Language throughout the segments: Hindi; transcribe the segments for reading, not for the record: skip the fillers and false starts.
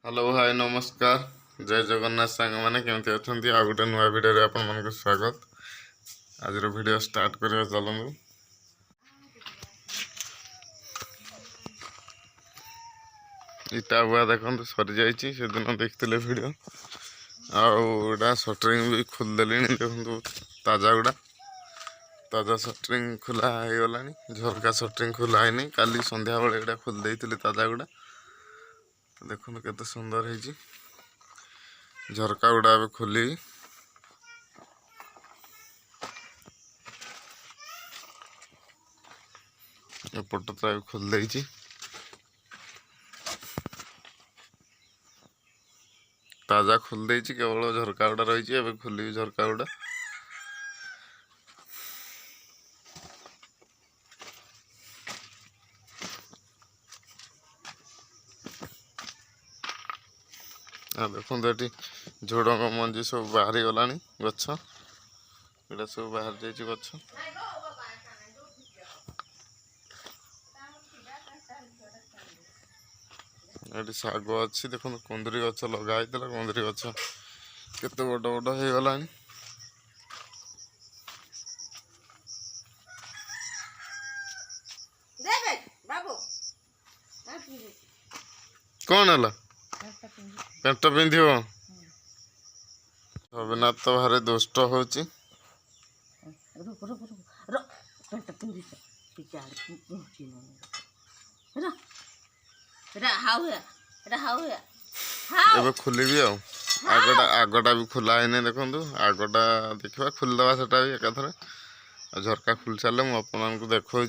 हेलो हाय नमस्कार जय जगन्नाथ सांग मैंने केमती अच्छा आ गोटे नुआ भिडियो आपण मन स्वागत। आज वीडियो स्टार्ट करिया चलू। इटा बुआ देखो सरी जाइए से दिन देखते वीडियो आउटा सटरिंग भी खोलदेली देखो ताजा गुड़ा ताजा सटरिंग खोला हो गला झरका सटरिंग खोला है काली संध्या बेले खोल देती ताजा गुड़ा देखो केते सुंदर है झरका गुड़ा खोली एपट तो खोल देती ताजा खोल देती केवल झरका गुड़ा रही खोली झरका गुड़ा देखो ये झोड़ंग मंजी सब बाहरी गला गछ ये सब बाहर जाइए गछ ये शाग अच्छी देखो कुंदरी गछ लगा कुंदरी गछ केते बड़ बड़ हो गला कौन है पेंट पिंध अभिनाथ तो भारी दुष्ट हो खोलि आगटा भी खोला है देखो आगटा देखा खोलदे से एकाथर झरका खोल सारे मुझे देखा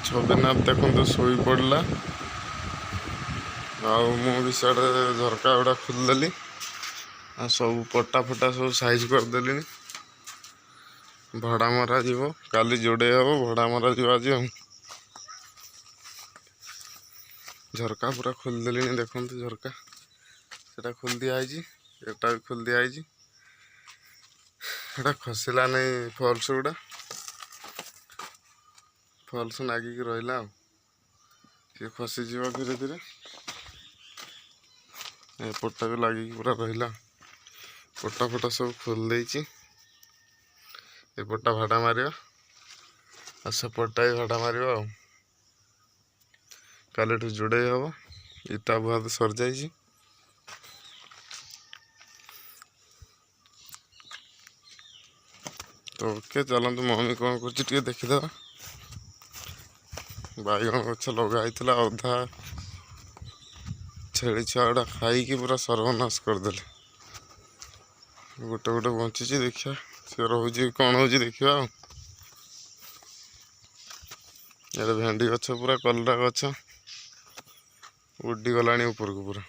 छबिनाथ देखो शोई पड़ा भी साढ़े झरका गुड़ा खोलदेली सब पटा फटा सब साइज करदेली भड़ा मरा जीव काली जोड़े हम भड़ा मरा जीव आज झरका पूरा खोलदेली देखो झरका से खोल दिखाई एटा भी खोल दिखाई खसला नहीं फल्स गुड़ा फल्स नागिक रहा सी खसीज धीरे धीरे एपटा भी लगे पूरा रहा पटा फटा सब खोल देती एपटा भाड़ा मार सेपटा भी भाड़ा मार काली जोड़े हम इटा बुआ तो सर जा तो ओके चलतु मम्मी कौन कर देखीदे बैगन गछ लगाई अधा छेड़ी छुआ गुड़ा खाई पूरा सर्वनाश करदे गोटे गोटे बची देखा सी रोज कौन हो देखा ये भेंडी गछ पूरा कलरा गछ उड़ी गला ऊपर को पूरा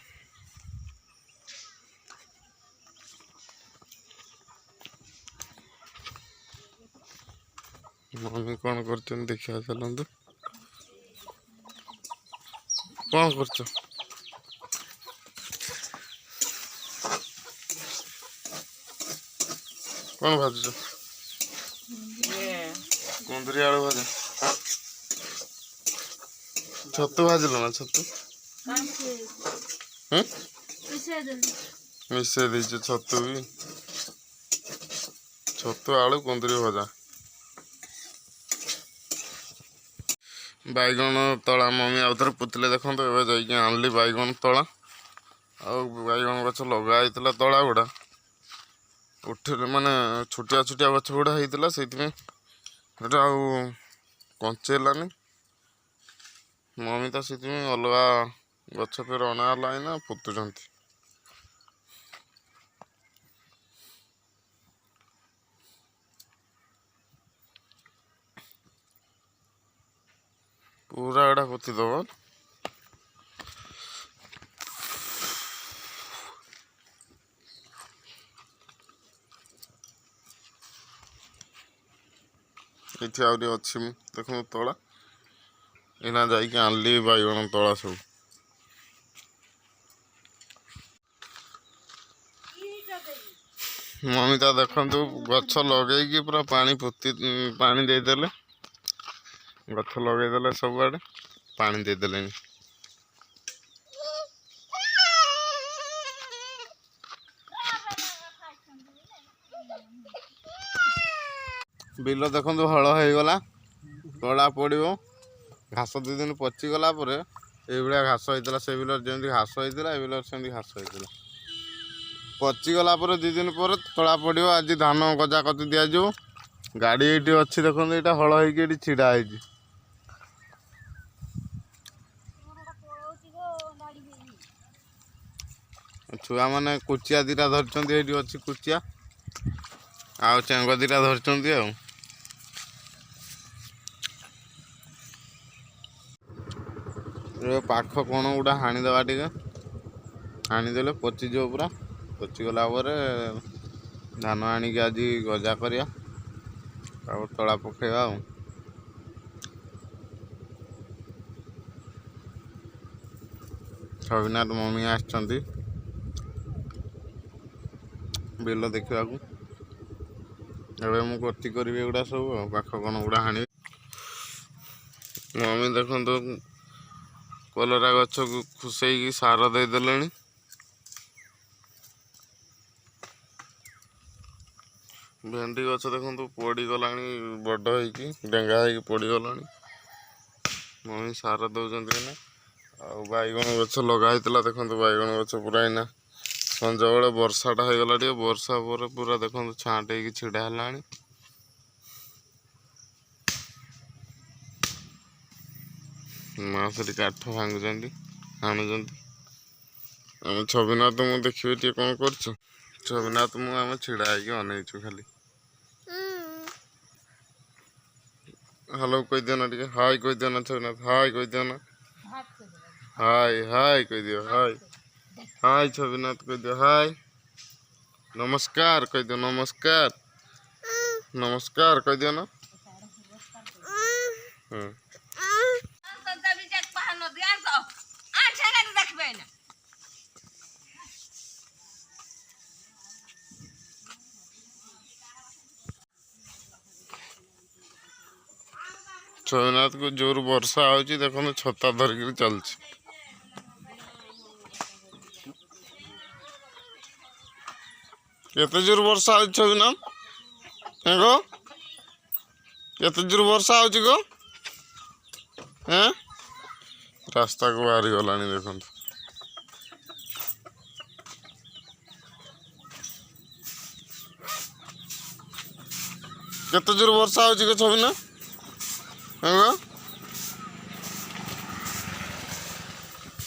मम्मी कौन कर देखा चलतु कौन कर कौन भाज कुंदरी आलू भाजा छतु भाजल ना छतु मिसे दे छतु भी छतु आलू कुंदरी भजा बैगन तला मम्मी आउ थे पुतले देखो तो जाइए आनली बैगन तला बैगन गछ लगाई तला गुड़ा उठ माने छोटिया छोटिया गछ गुड़ा होता से कंचेलानी मम्मी तो से अलग गछ फिर अणाला ना पुतुंट पूरा एटा पोती दब ये आहरी अच्छी देखो तला एना जाइए आनली बैगन तला सब मम्मी तो देखु गछ लगे पूरा पानी पोती पानी देदेले गछ लगेदेले सब आड़े पानी देदेले ବିଲ ଦେଖନ୍ତୁ ହଳ ହେଇଗଲା, ତଳା ପଡ଼ିବ। ଘାସ 2 ଦିନ ପଚିଗଲା ପରେ ଏଇଭଳିଆ ଘାସ ହେଇଥିଲା। ସେ ବିଲରେ ଯେମିତି ଘାସ ହେଇଥିଲା ଏ ବିଲରେ ସେମିତି ଘାସ ହେଇଥିଲା। ପଚିଗଲା ପରେ 2 ଦିନ ପରେ ତଳା ପଡ଼ିବ। ଆଜି ଧାନ ଗଜା କତି ଦିଆଯିବ। ଗାଡ଼ି ଏଇଠି ଅଛି ଦେଖନ୍ତୁ, ଏଇଟା ହଳ ହେଇକି ଏଇଠି ଛିଡ଼ା ହେଇଛି। ଛୁଆମାନେ କୁଚିଆ 2ଟା ଧରିଛନ୍ତି, ଏଇଠି ଅଛି କୁଚିଆ ଆଉ ଚେଙ୍ଗ 2ଟା ଧରିଛନ୍ତି। ଆଉ ଏ ପାଖ କଣ ଗୁଡ଼ା ହାଣିଦେବା, ଟିକେ ହାଣିଦେଲେ ପଚିଯିବ ପୁରା। ପଚିଗଲା ପରେ ଧାନ ଆଣିକି ଆଜି ଗଜା କରିବା ଆଉ ତଳା ପକେଇବା। ଆଉ ଛବିନାଥ ମମି ଆସିଛନ୍ତି ବିଲ ଦେଖିବାକୁ। ଏବେ ମୁଁ ଗତି କରିବି ଏଗୁଡ଼ା ସବୁ। ଆଉ ପାଖ କଣ ଗୁଡ଼ା ହାଣିବି। ମମି ଦେଖନ୍ତୁ କଲରା ଗଛକୁ ଖୁସେଇକି ସାର ଦେଇଦେଲେଣି। ଭେଣ୍ଡି ଗଛ ଦେଖନ୍ତୁ ପଡ଼ିଗଲାଣି, ବଡ଼ ହେଇକି ଡେଙ୍ଗା ହେଇକି ପଡ଼ିଗଲାଣି। ମମି ସାର ଦେଉଛନ୍ତି ନା। ଆଉ ବାଇଗଣ ଗଛ ଲଗା ହେଇଥିଲା ଦେଖନ୍ତୁ, ବାଇଗଣ ଗଛ ପୁରା ଏଇନା ସଞ୍ଜବେଳେ ବର୍ଷାଟା ହେଇଗଲା, ଟିକେ ବର୍ଷା ପରେ ପୁରା ଦେଖନ୍ତୁ ଛାଁଟ ହେଇକି ଛିଡ଼ା ହେଲାଣି। ମା ସେଠି କାଠ ଭାଙ୍ଗୁଛନ୍ତି, ହାଣୁଛନ୍ତି। ଆମେ ଛବିନାଥ ମୁଁ ଦେଖିବି ଟିକେ କଣ କରୁଛୁ। ଛବିନାଥ ମୁଁ ଆମେ ଛିଡ଼ା ହେଇକି ଅନେଇଛୁ ଖାଲି। ହ୍ୟାଲୋ କହିଦିଅ ନା, ଟିକେ ହାଇ କହିଦିଅ ନା ଛବିନାଥ, ହାଇ କହିଦିଅ ନା। ହାଇ ହାଇ କହିଦିଅ, ହାଇ ହାଇ ଛବିନାଥ କହିଦିଅ, ହାଇ। ନମସ୍କାର କହିଦିଅ, ନମସ୍କାର ନମସ୍କାର କହିଦିଅ ନା। ଛବିନାଥକୁ ଜୋର ବର୍ଷା ହେଉଛି ଦେଖନ୍ତୁ, ଛତା ଧରିକିରି ଚାଲିଛି। କେତେ ଜୋର ବର୍ଷା ହେଉଛି ଛବିନାଥ? ଗো କେତେ ଜୋର ବର୍ଷା ହେଉଛି ଗো? ରାସ୍ତାକୁ ବାହାରି ଗଲାଣି ଦେଖନ୍ତୁ। କେତେ ଜୋର ବର୍ଷା ହେଉଛି ଗো ଛବିନାଥ?